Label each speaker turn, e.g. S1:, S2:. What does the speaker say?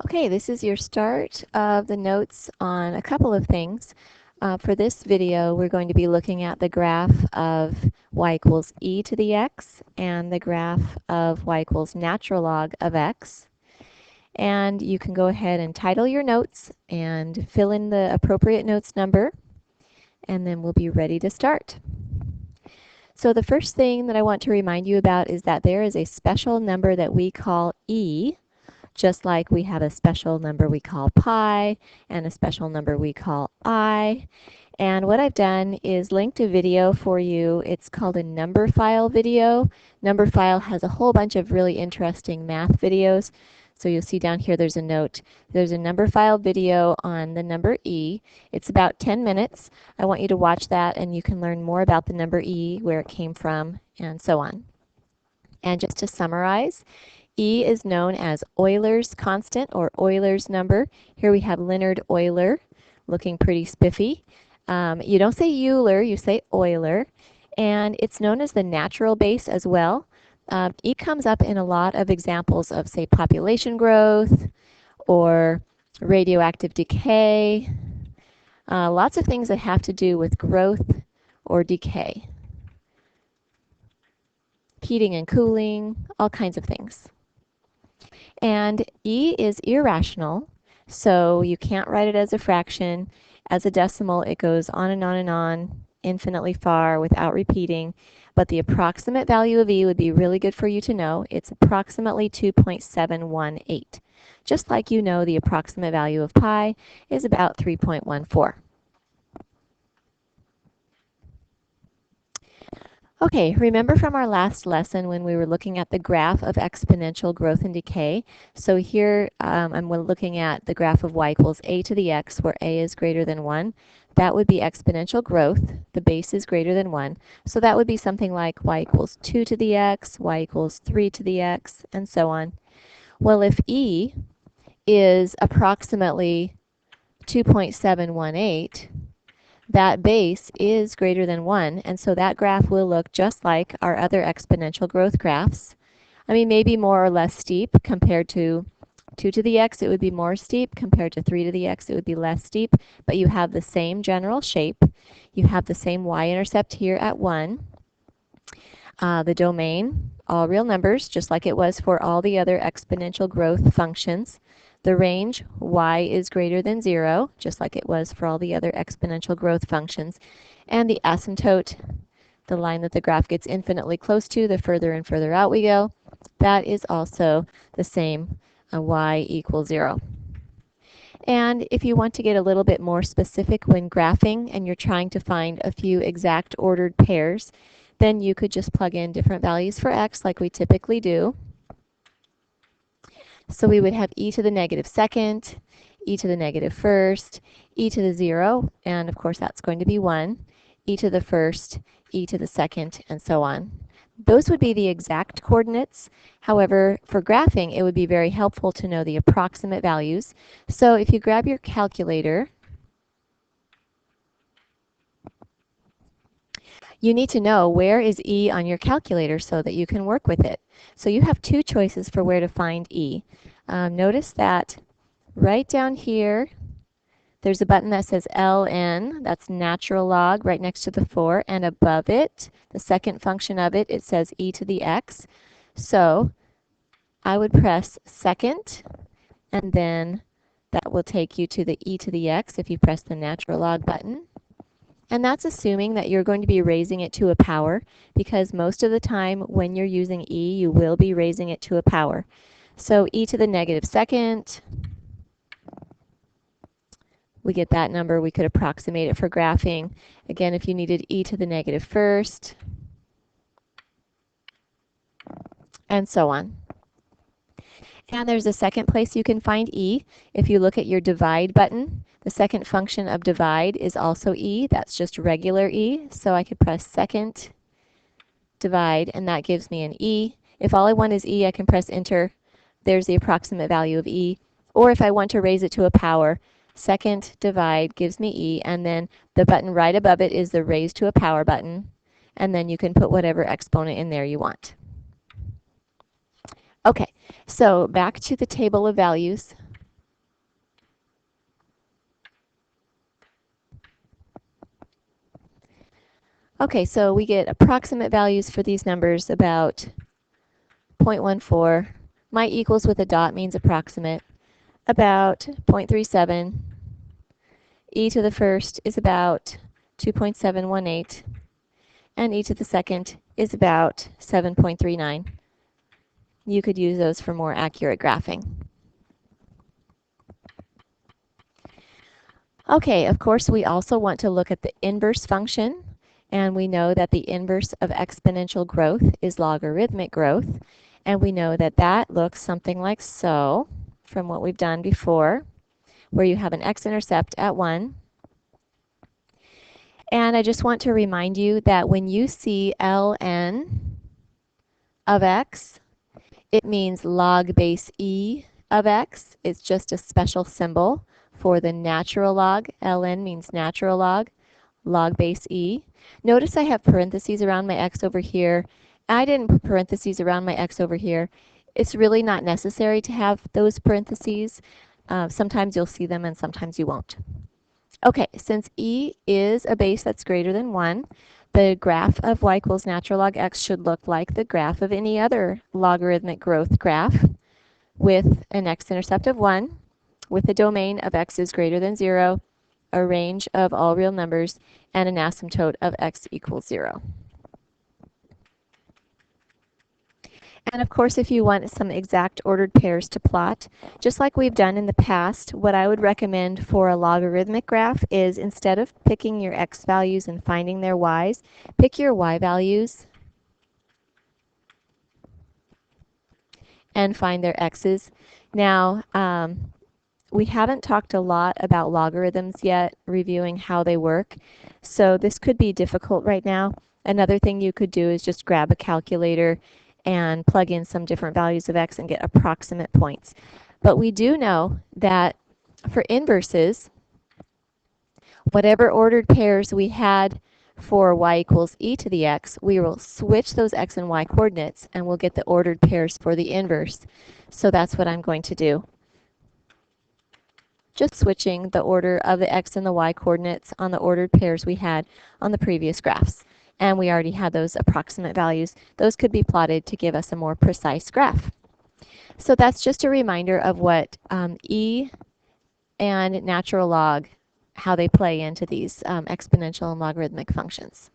S1: Okay, this is your start of the notes on a couple of things. For this video, we're going to be looking at the graph of y equals e to the x and the graph of y equals natural log of x. And you can go ahead and title your notes and fill in the appropriate notes number, and then we'll be ready to start. So the first thing that I want to remind you about is that there is a special number that we call e, just like we have a special number we call pi and a special number we call I. And what I've done is linked a video for you. It's called a Numberphile video. Numberphile has a whole bunch of really interesting math videos. So you'll see down here there's a note. There's a Numberphile video on the number e. It's about 10 minutes. I want you to watch that and you can learn more about the number e, where it came from, and so on. And just to summarize, E is known as Euler's constant or Euler's number. Here we have Leonhard Euler, looking pretty spiffy. You don't say Euler, you say Euler. And it's known as the natural base as well. E comes up in a lot of examples of, say, population growth or radioactive decay. Lots of things that have to do with growth or decay. Heating and cooling, all kinds of things. And e is irrational, so you can't write it as a fraction. As a decimal, it goes on and on and on, infinitely far without repeating. But the approximate value of e would be really good for you to know. It's approximately 2.718. Just like you know the approximate value of pi is about 3.14. Okay, remember from our last lesson when we were looking at the graph of exponential growth and decay? So here I'm looking at the graph of y equals a to the x, where a is greater than 1. That would be exponential growth. The base is greater than 1. So that would be something like y equals 2 to the x, y equals 3 to the x, and so on. Well, if e is approximately 2.718, that base is greater than 1, and so that graph will look just like our other exponential growth graphs. I mean, maybe more or less steep. Compared to 2 to the x, it would be more steep. Compared to 3 to the x, it would be less steep. But you have the same general shape. You have the same y-intercept here at 1. The domain, all real numbers, just like it was for all the other exponential growth functions. The range, y is greater than 0, just like it was for all the other exponential growth functions. And the asymptote, the line that the graph gets infinitely close to, the further and further out we go, that is also the same, y equals 0. And if you want to get a little bit more specific when graphing and you're trying to find a few exact ordered pairs, then you could just plug in different values for x like we typically do. So we would have e to the negative second, e to the negative first, e to the 0, and of course that's going to be 1, e to the first, e to the second, and so on. Those would be the exact coordinates. However, for graphing, it would be very helpful to know the approximate values. So if you grab your calculator, you need to know where is e on your calculator so that you can work with it. So you have two choices for where to find e. Notice that right down here, there's a button that says ln, that's natural log, right next to the 4, and above it, the second function of it, it says e to the x. So I would press second, and then that will take you to the e to the x if you press the natural log button. And that's assuming that you're going to be raising it to a power, because most of the time when you're using e, you will be raising it to a power. So e to the negative second, we get that number. We could approximate it for graphing. Again, if you needed e to the negative first, and so on. And there's a second place you can find e. If you look at your divide button, the second function of divide is also e. That's just regular e. So I could press second divide, and that gives me an e. If all I want is e, I can press enter. There's the approximate value of e. Or if I want to raise it to a power, second divide gives me e, and then the button right above it is the raise to a power button, and then you can put whatever exponent in there you want. Okay, so back to the table of values. Okay, so we get approximate values for these numbers about 0.14. My equals with a dot means approximate. About 0.37. E to the first is about 2.718. And e to the second is about 7.39. You could use those for more accurate graphing. Okay, of course, we also want to look at the inverse function, and we know that the inverse of exponential growth is logarithmic growth, and we know that that looks something like so from what we've done before, where you have an x-intercept at 1. And I just want to remind you that when you see ln of x, it means log base e of x. It's just a special symbol for the natural log. ln means natural log base e. Notice I have parentheses around my x over here. I didn't put parentheses around my x over here. It's really not necessary to have those parentheses. Sometimes you'll see them and sometimes you won't. Okay, since e is a base that's greater than 1, the graph of y equals natural log x should look like the graph of any other logarithmic growth graph with an x-intercept of 1, with a domain of x is greater than 0, a range of all real numbers, and an asymptote of x equals 0. And of course, if you want some exact ordered pairs to plot, just like we've done in the past, what I would recommend for a logarithmic graph is instead of picking your x values and finding their y's, pick your y values and find their x's. Now, we haven't talked a lot about logarithms yet, reviewing how they work, so this could be difficult right now. Another thing you could do is just grab a calculator and plug in some different values of x and get approximate points. But we do know that for inverses, whatever ordered pairs we had for y equals e to the x, we will switch those x and y coordinates and we'll get the ordered pairs for the inverse. So that's what I'm going to do. Just switching the order of the x and the y coordinates on the ordered pairs we had on the previous graphs. And we already had those approximate values. Those could be plotted to give us a more precise graph. So that's just a reminder of what e and natural log, how they play into these exponential and logarithmic functions.